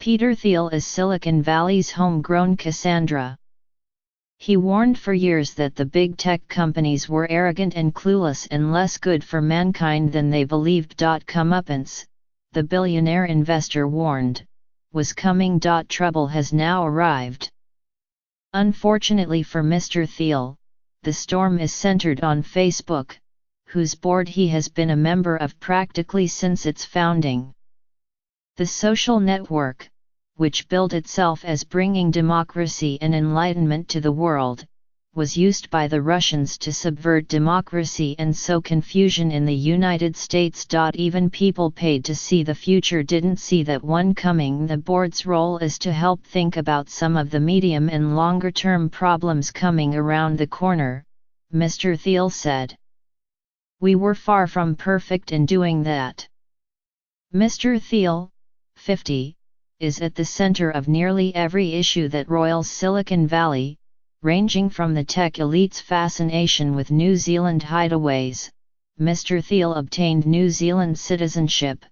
Peter Thiel is Silicon Valley's homegrown Cassandra. He warned for years that the big tech companies were arrogant and clueless and less good for mankind than they believed. Comeuppance, the billionaire investor warned, was coming. Trouble has now arrived. Unfortunately for Mr. Thiel, the storm is centered on Facebook, whose board he has been a member of practically since its founding. The social network, which billed itself as bringing democracy and enlightenment to the world, was used by the Russians to subvert democracy and sow confusion in the United States. Even people paid to see the future didn't see that one coming. The board's role is to help think about some of the medium and longer term problems coming around the corner, Mr. Thiel said. We were far from perfect in doing that. Mr. Thiel, 50, is at the center of nearly every issue that roils Silicon Valley, ranging from the tech elite's fascination with New Zealand hideaways, Mr. Thiel obtained New Zealand citizenship,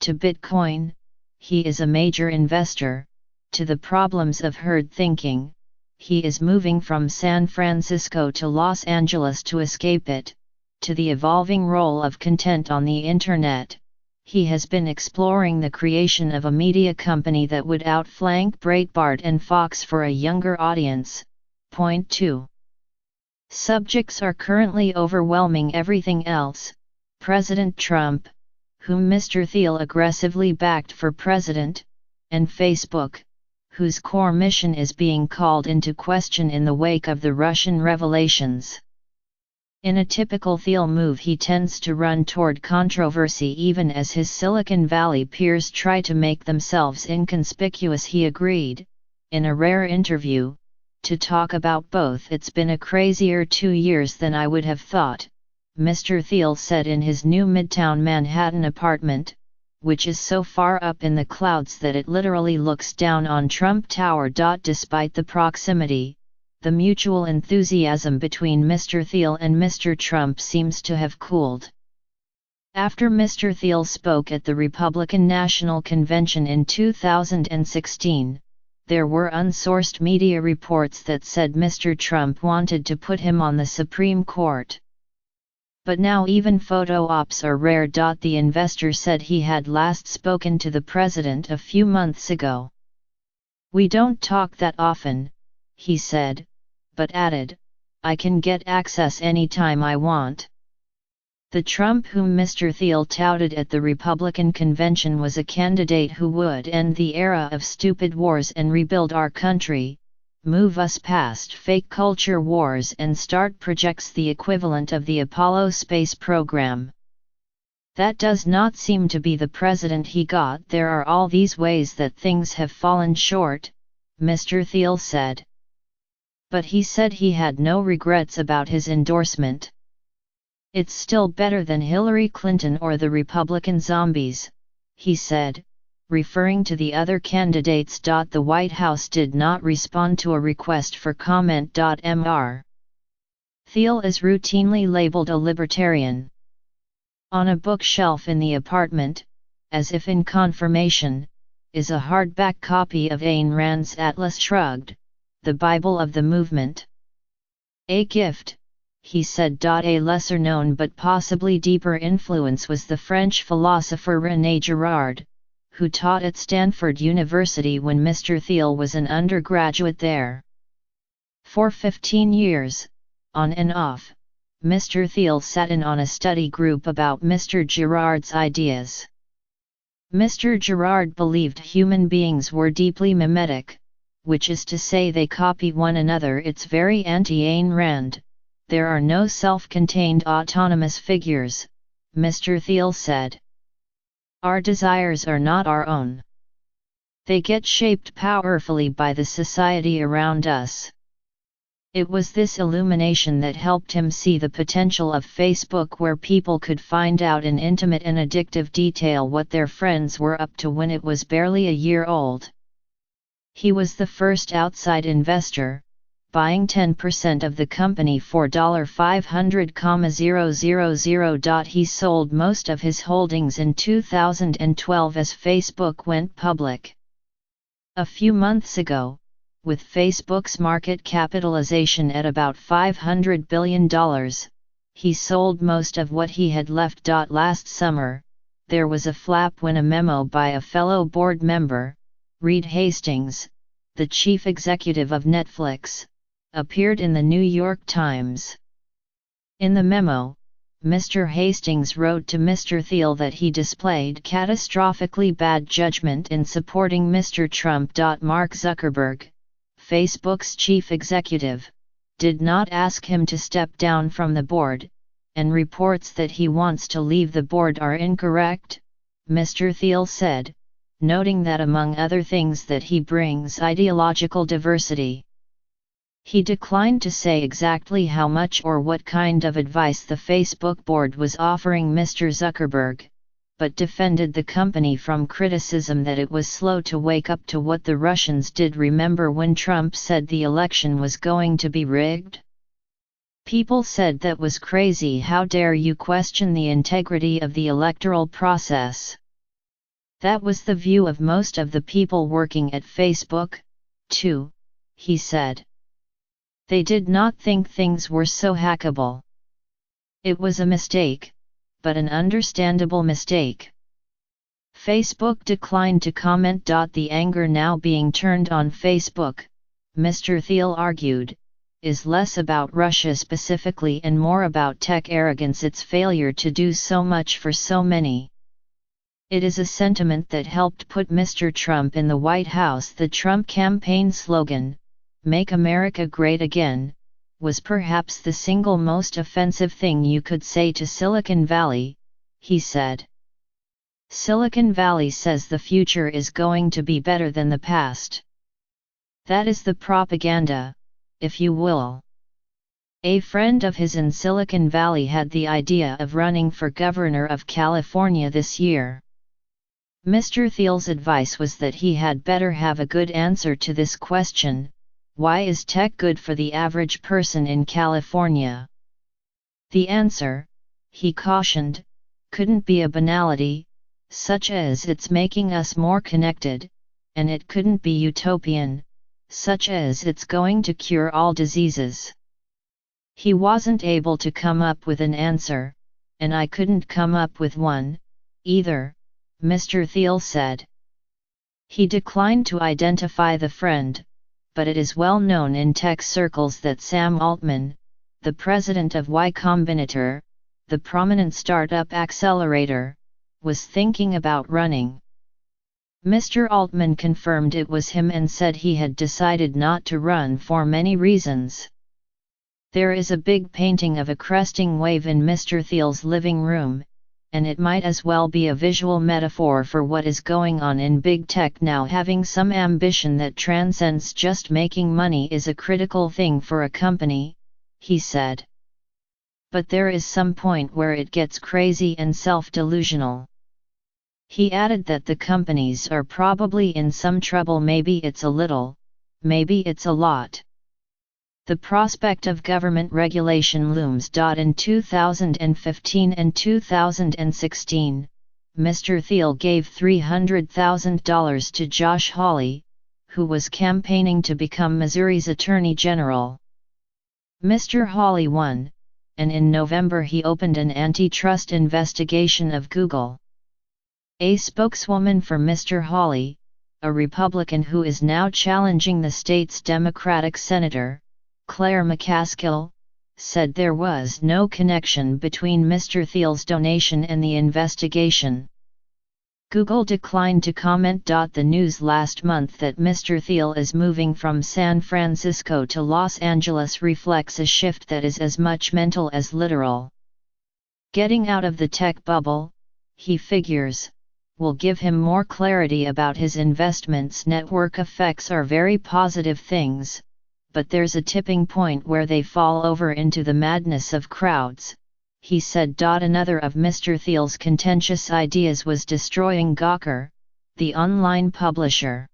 to Bitcoin, he is a major investor, to the problems of herd thinking, he is moving from San Francisco to Los Angeles to escape it, to the evolving role of content on the Internet. He has been exploring the creation of a media company that would outflank Breitbart and Fox for a younger audience. Point 2. Subjects are currently overwhelming everything else. President Trump, whom Mr. Thiel aggressively backed for president, and Facebook, whose core mission is being called into question in the wake of the Russian revelations. In a typical Thiel move, he tends to run toward controversy even as his Silicon Valley peers try to make themselves inconspicuous. He agreed, in a rare interview, to talk about both. It's been a crazier 2 years than I would have thought, Mr. Thiel said in his new Midtown Manhattan apartment, which is so far up in the clouds that it literally looks down on Trump Tower. Despite the proximity, the mutual enthusiasm between Mr. Thiel and Mr. Trump seems to have cooled. After Mr. Thiel spoke at the Republican National Convention in 2016, there were unsourced media reports that said Mr. Trump wanted to put him on the Supreme Court. But now even photo ops are rare. The investor said he had last spoken to the president a few months ago. We don't talk that often, he said, but added, I can get access anytime I want. The Trump whom Mr. Thiel touted at the Republican convention was a candidate who would end the era of stupid wars and rebuild our country, move us past fake culture wars and start projects, the equivalent of the Apollo space program. That does not seem to be the president he got. There are all these ways that things have fallen short, Mr. Thiel said. But he said he had no regrets about his endorsement. It's still better than Hillary Clinton or the Republican zombies, he said, referring to the other candidates. The White House did not respond to a request for comment. Mr. Thiel is routinely labeled a libertarian. On a bookshelf in the apartment, as if in confirmation, is a hardback copy of Ayn Rand's Atlas Shrugged, the Bible of the movement. A gift, he said. A lesser-known but possibly deeper influence was the French philosopher René Girard, who taught at Stanford University when Mr. Thiel was an undergraduate there. For 15 years, on and off, Mr. Thiel sat in on a study group about Mr. Girard's ideas. Mr. Girard believed human beings were deeply mimetic, which is to say they copy one another. It's very anti-Ayn Rand. There are no self-contained autonomous figures, Mr. Thiel said. Our desires are not our own. They get shaped powerfully by the society around us. It was this illumination that helped him see the potential of Facebook, where people could find out in intimate and addictive detail what their friends were up to when it was barely a year old. He was the first outside investor, buying 10% of the company for $500,000. He sold most of his holdings in 2012 as Facebook went public. A few months ago, with Facebook's market capitalization at about $500 billion, he sold most of what he had left. Last summer, there was a flap when a memo by a fellow board member, Reed Hastings, the chief executive of Netflix, appeared in the New York Times. In the memo, Mr. Hastings wrote to Mr. Thiel that he displayed catastrophically bad judgment in supporting Mr. Trump. Mark Zuckerberg, Facebook's chief executive, did not ask him to step down from the board, and reports that he wants to leave the board are incorrect, Mr. Thiel said, noting that among other things that he brings ideological diversity. He declined to say exactly how much or what kind of advice the Facebook board was offering Mr. Zuckerberg, but defended the company from criticism that it was slow to wake up to what the Russians did. Remember when Trump said the election was going to be rigged? People said that was crazy. How dare you question the integrity of the electoral process? That was the view of most of the people working at Facebook, too, he said. They did not think things were so hackable. It was a mistake, but an understandable mistake. Facebook declined to comment. The anger now being turned on Facebook, Mr. Thiel argued, is less about Russia specifically and more about tech arrogance, its failure to do so much for so many. It is a sentiment that helped put Mr. Trump in the White House. The Trump campaign slogan, "Make America Great Again," was perhaps the single most offensive thing you could say to Silicon Valley, he said. Silicon Valley says the future is going to be better than the past. That is the propaganda, if you will. A friend of his in Silicon Valley had the idea of running for governor of California this year. Mr. Thiel's advice was that he had better have a good answer to this question: why is tech good for the average person in California? The answer, he cautioned, couldn't be a banality, such as it's making us more connected, and it couldn't be utopian, such as it's going to cure all diseases. He wasn't able to come up with an answer, and I couldn't come up with one, either, Mr. Thiel said. He declined to identify the friend, but it is well known in tech circles that Sam Altman, the president of Y Combinator, the prominent startup accelerator, was thinking about running. Mr. Altman confirmed it was him and said he had decided not to run for many reasons. There is a big painting of a cresting wave in Mr. Thiel's living room, and it might as well be a visual metaphor for what is going on in big tech now. Having some ambition that transcends just making money is a critical thing for a company, he said. But there is some point where it gets crazy and self-delusional. He added that the companies are probably in some trouble. Maybe it's a little, maybe it's a lot. The prospect of government regulation looms. In 2015 and 2016, Mr. Thiel gave $300,000 to Josh Hawley, who was campaigning to become Missouri's Attorney General. Mr. Hawley won, and in November he opened an antitrust investigation of Google. A spokeswoman for Mr. Hawley, a Republican who is now challenging the state's Democratic senator, Claire McCaskill, said there was no connection between Mr. Thiel's donation and the investigation. Google declined to comment. The news last month that Mr. Thiel is moving from San Francisco to Los Angeles reflects a shift that is as much mental as literal. Getting out of the tech bubble, he figures, will give him more clarity about his investments. Network effects are very positive things, but there's a tipping point where they fall over into the madness of crowds, he said. Another of Mr. Thiel's contentious ideas was destroying Gawker, the online publisher.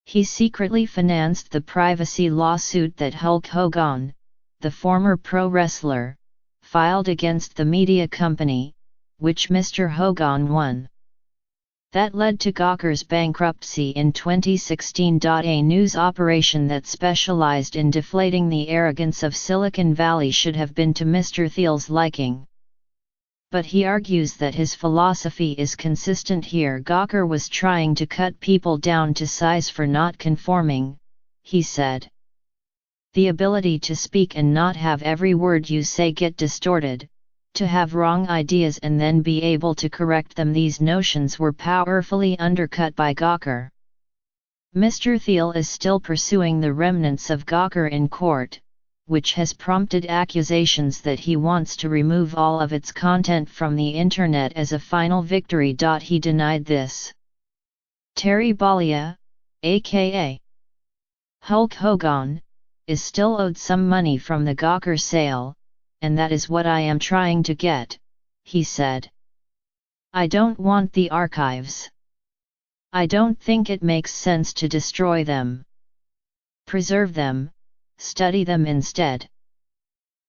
He secretly financed the privacy lawsuit that Hulk Hogan, the former pro wrestler, filed against the media company, which Mr. Hogan won. That led to Gawker's bankruptcy in 2016. A news operation that specialized in deflating the arrogance of Silicon Valley should have been to Mr. Thiels' liking. But he argues that his philosophy is consistent here. Gawker was trying to cut people down to size for not conforming, he said. The ability to speak and not have every word you say get distorted, to have wrong ideas and then be able to correct them. These notions were powerfully undercut by Gawker. Mr. Thiel is still pursuing the remnants of Gawker in court, which has prompted accusations that he wants to remove all of its content from the internet as a final victory. He denied this. Terry Bollea, aka Hulk Hogan, is still owed some money from the Gawker sale, and that is what I am trying to get, he said. I don't want the archives. I don't think it makes sense to destroy them. Preserve them, study them instead.